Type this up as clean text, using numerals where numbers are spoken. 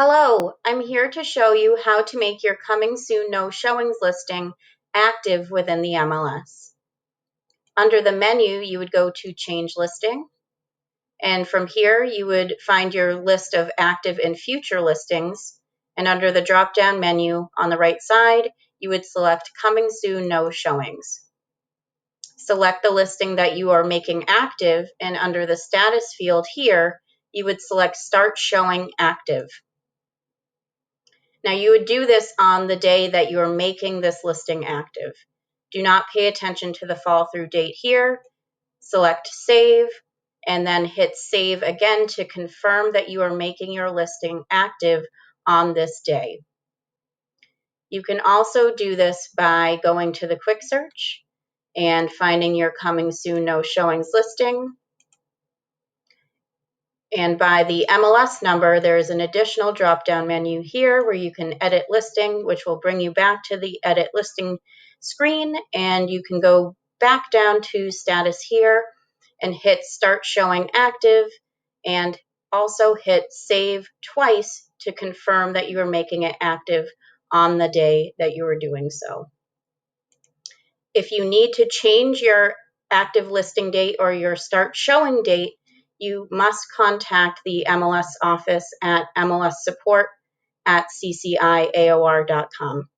Hello, I'm here to show you how to make your coming soon no showings listing active within the MLS. Under the menu, you would go to change listing, and from here you would find your list of active and future listings, and under the drop-down menu on the right side, you would select coming soon no showings. Select the listing that you are making active, and under the status field here, you would select start showing active. Now you would do this on the day that you are making this listing active. Do not pay attention to the fall through date here. Select save and then hit save again to confirm that you are making your listing active on this day. You can also do this by going to the quick search and finding your coming soon no showings listing. And by the MLS number, there is an additional drop-down menu here where you can edit listing, which will bring you back to the edit listing screen, and you can go back down to status here and hit start showing active, and also hit save twice to confirm that you are making it active on the day that you are doing so. If you need to change your active listing date or your start showing date, you must contact the MLS office at mlssupport@cciaor.com.